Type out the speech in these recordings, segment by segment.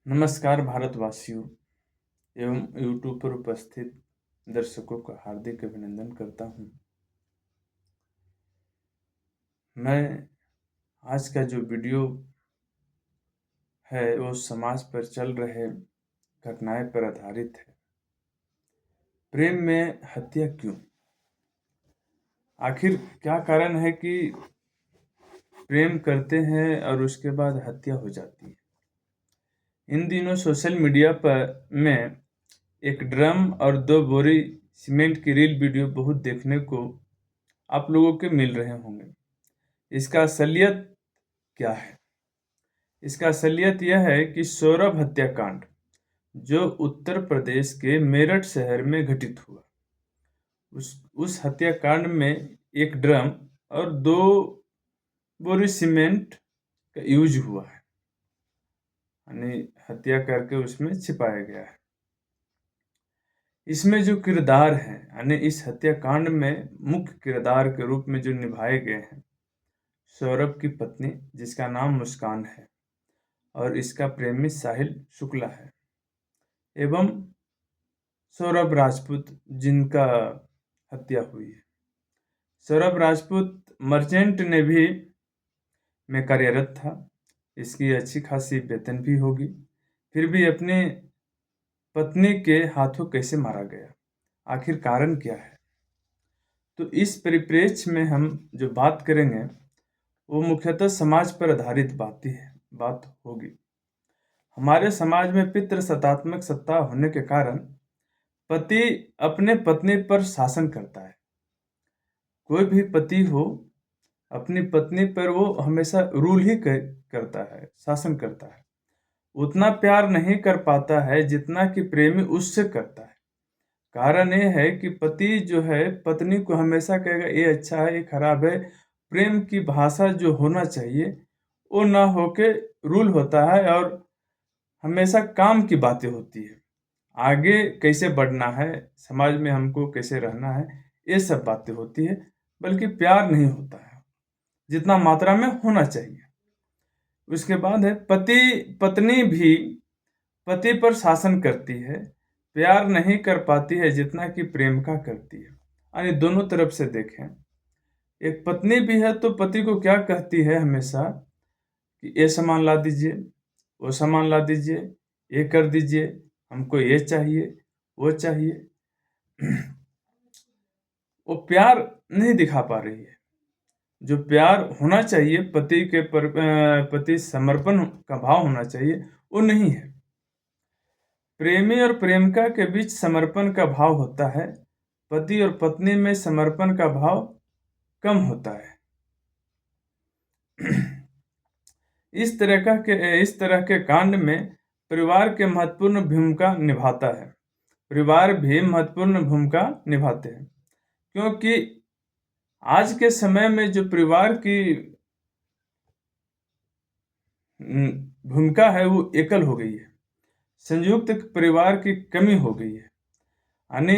नमस्कार भारतवासियों एवं यूट्यूब पर उपस्थित दर्शकों का हार्दिक अभिनंदन करता हूं। मैं आज का जो वीडियो है वो समाज पर चल रहे घटनाएं पर आधारित है। प्रेम में हत्या क्यों? आखिर क्या कारण है कि प्रेम करते हैं और उसके बाद हत्या हो जाती है? इन दिनों सोशल मीडिया पर में एक ड्रम और 2 बोरी सीमेंट की रील वीडियो बहुत देखने को आप लोगों के मिल रहे होंगे। इसका असलियत क्या है? इसका असलियत यह है कि सौरभ हत्याकांड जो उत्तर प्रदेश के मेरठ शहर में घटित हुआ, उस हत्याकांड में एक ड्रम और 2 बोरी सीमेंट का यूज हुआ है, यानी हत्या करके उसमें छिपाया गया है। इसमें जो किरदार हैं, यानी इस हत्याकांड में मुख्य किरदार के रूप में जो निभाए गए हैं, सौरभ की पत्नी जिसका नाम मुस्कान है और इसका प्रेमी साहिल शुक्ला है, एवं सौरभ राजपूत जिनका हत्या हुई है। सौरभ राजपूत मर्चेंट नेवी में कार्यरत था। इसकी अच्छी खासी वेतन भी होगी, फिर भी अपनी पत्नी के हाथों कैसे मारा गया? आखिर कारण क्या है? तो इस परिप्रेक्ष्य में हम जो बात करेंगे वो मुख्यतः समाज पर आधारित बात होगी। हमारे समाज में पितृ सत्तात्मक सत्ता होने के कारण पति अपने पत्नी पर शासन करता है। कोई भी पति हो, अपनी पत्नी पर वो हमेशा रूल ही करता है, शासन करता है। उतना प्यार नहीं कर पाता है जितना कि प्रेमी उससे करता है। कारण ये है कि पति जो है पत्नी को हमेशा कहेगा ये अच्छा है, ये खराब है। प्रेम की भाषा जो होना चाहिए वो ना होके रूल होता है और हमेशा काम की बातें होती है। आगे कैसे बढ़ना है, समाज में हमको कैसे रहना है, ये सब बातें होती है, बल्कि प्यार नहीं होता है जितना मात्रा में होना चाहिए। उसके बाद है पत्नी भी पति पर शासन करती है, प्यार नहीं कर पाती है जितना कि प्रेम का करती है। यानी दोनों तरफ से देखें, एक पत्नी भी है तो पति को क्या कहती है हमेशा कि ये सामान ला दीजिए, वो सामान ला दीजिए, ये कर दीजिए, हमको ये चाहिए, वो चाहिए। वो प्यार नहीं दिखा पा रही है। जो प्यार होना चाहिए, पति समर्पण का भाव होना चाहिए, वो नहीं है। प्रेमी और प्रेमिका के बीच समर्पण का भाव होता है, पति और पत्नी में समर्पण का भाव कम होता है। इस तरह के कांड में परिवार के महत्वपूर्ण भूमिका निभाता है। परिवार भी महत्वपूर्ण भूमिका निभाते हैं, क्योंकि आज के समय में जो परिवार की भूमिका है वो एकल हो गई है। संयुक्त परिवार की कमी हो गई है। यानी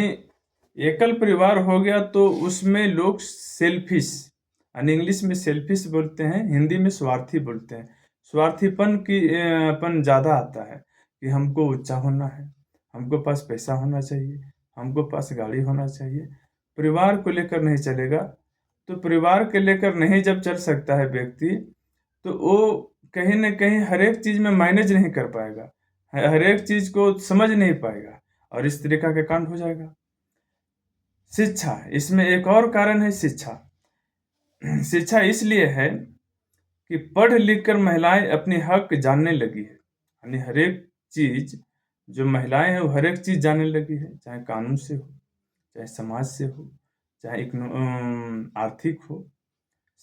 एकल परिवार हो गया तो उसमें लोग सेल्फिश, यानी इंग्लिश में सेल्फिश बोलते हैं, हिंदी में स्वार्थी बोलते हैं। स्वार्थीपन ज़्यादा आता है कि हमको ऊंचा होना है, हमको पास पैसा होना चाहिए, हमको पास गाड़ी होना चाहिए। परिवार को लेकर नहीं चलेगा, तो परिवार के लेकर नहीं जब चल सकता है व्यक्ति, तो वो कहीं ना कहीं हर एक चीज़ में मैनेज नहीं कर पाएगा, हर एक चीज़ को समझ नहीं पाएगा और इस तरीका का कांड हो जाएगा। शिक्षा, इसमें एक और कारण है शिक्षा। शिक्षा इसलिए है कि पढ़ लिख कर महिलाएं अपने हक जानने लगी है। यानी हर एक चीज जो महिलाएं हैं वो हर एक चीज जानने लगी है, चाहे कानून से हो, चाहे समाज से हो, चाहे आर्थिक हो,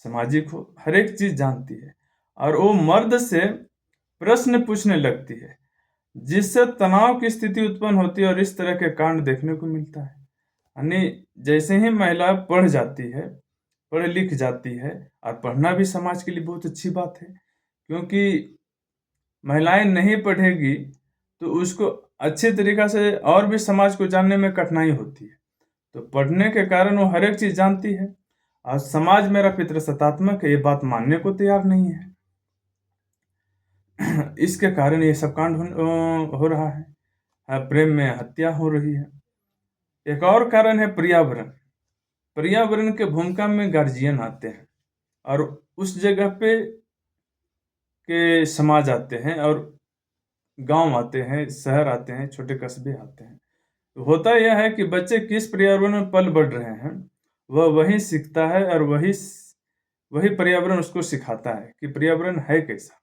सामाजिक हो, हर एक चीज जानती है। और वो मर्द से प्रश्न पूछने लगती है, जिससे तनाव की स्थिति उत्पन्न होती है और इस तरह के कांड देखने को मिलता है। यानी जैसे ही महिला पढ़ जाती है, पढ़ लिख जाती है, और पढ़ना भी समाज के लिए बहुत अच्छी बात है, क्योंकि महिलाएं नहीं पढ़ेगी तो उसको अच्छे तरीक़ा से और भी समाज को जानने में कठिनाई होती है। तो पढ़ने के कारण वो हर एक चीज़ जानती है, और समाज मेरा पितृसत्तात्मक है, ये बात मानने को तैयार नहीं है। इसके कारण ये सब कांड हो रहा है। प्रेम में हत्या हो रही है। एक और कारण है पर्यावरण। पर्यावरण के भूमिका में गार्जियन आते हैं और उस जगह पे के समाज आते हैं और गांव आते हैं, शहर आते हैं, छोटे कस्बे आते हैं। तो होता यह है कि बच्चे किस पर्यावरण में पल बढ़ रहे हैं वह वही सीखता है और वही पर्यावरण उसको सिखाता है कि पर्यावरण है कैसा।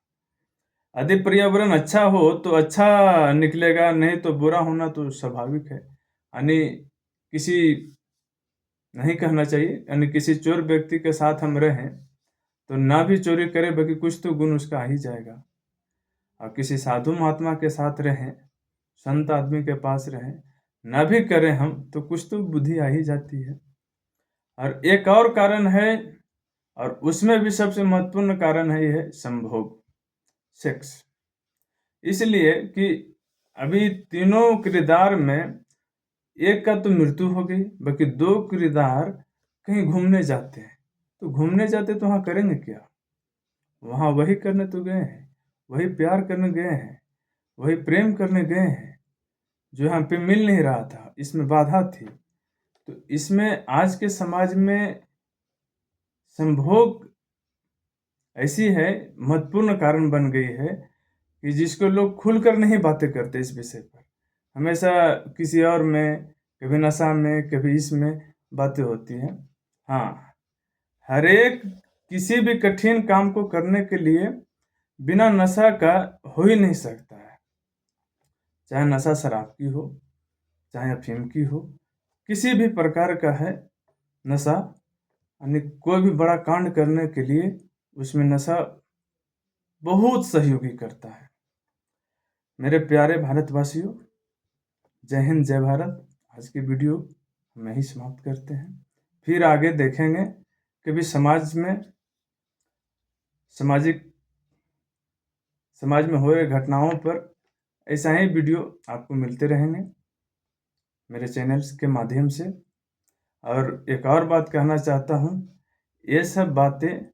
यदि पर्यावरण अच्छा हो तो अच्छा निकलेगा, नहीं तो बुरा होना तो स्वाभाविक है। यानी किसी नहीं कहना चाहिए, यानी किसी चोर व्यक्ति के साथ हम रहें तो ना भी चोरी करे बल्कि कुछ तो गुण उसका आ ही जाएगा। और किसी साधु महात्मा के साथ रहें, संत आदमी के पास रहें, ना भी करें हम तो कुछ तो बुद्धि आ ही जाती है। और एक और कारण है, और उसमें भी सबसे महत्वपूर्ण कारण है यह संभोग, सेक्स। इसलिए कि अभी तीनों किरदार में एक का तो मृत्यु हो गई, बाकी दो किरदार कहीं घूमने जाते हैं। तो घूमने जाते तो वहां करेंगे क्या? वहां वही करने तो गए हैं, वही प्यार करने गए हैं, वही प्रेम करने गए हैं जो यहाँ पे मिल नहीं रहा था। इसमें बाधा थी। तो इसमें आज के समाज में संभोग ऐसी है, महत्वपूर्ण कारण बन गई है कि जिसको लोग खुलकर नहीं बातें करते इस विषय पर। हमेशा किसी और में, कभी नशा में, कभी इसमें बातें होती हैं। हाँ, हर एक किसी भी कठिन काम को करने के लिए बिना नशा का हो ही नहीं सकता है। चाहे नशा शराब की हो, चाहे अफीम की हो, किसी भी प्रकार का है नशा। यानी कोई भी बड़ा कांड करने के लिए उसमें नशा बहुत सहयोगी करता है। मेरे प्यारे भारतवासियों, जय हिंद, जय भारत। आज की वीडियो हम यहीं समाप्त करते हैं। फिर आगे देखेंगे कि भी समाज में हो रहे घटनाओं पर ऐसा ही वीडियो आपको मिलते रहेंगे मेरे चैनल्स के माध्यम से। और एक और बात कहना चाहता हूँ, ये सब बातें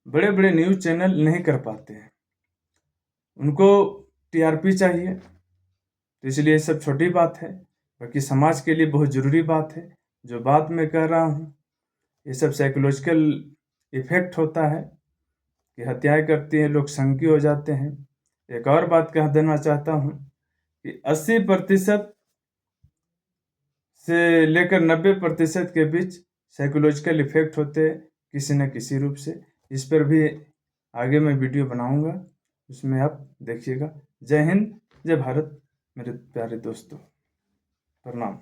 बड़े बड़े न्यूज़ चैनल नहीं कर पाते हैं, उनको टीआरपी चाहिए। तो इसलिए ये सब छोटी बात है, बाकी समाज के लिए बहुत ज़रूरी बात है। जो बात मैं कह रहा हूँ, ये सब साइकोलॉजिकल इफेक्ट होता है कि हत्याएं करती हैं, लोग संकी हो जाते हैं। एक और बात कह देना चाहता हूँ कि 80% से लेकर 90% के बीच साइकोलॉजिकल इफेक्ट होते हैं किसी न किसी रूप से। इस पर भी आगे मैं वीडियो बनाऊंगा, उसमें आप देखिएगा। जय हिंद, जय भारत मेरे प्यारे दोस्तों, प्रणाम।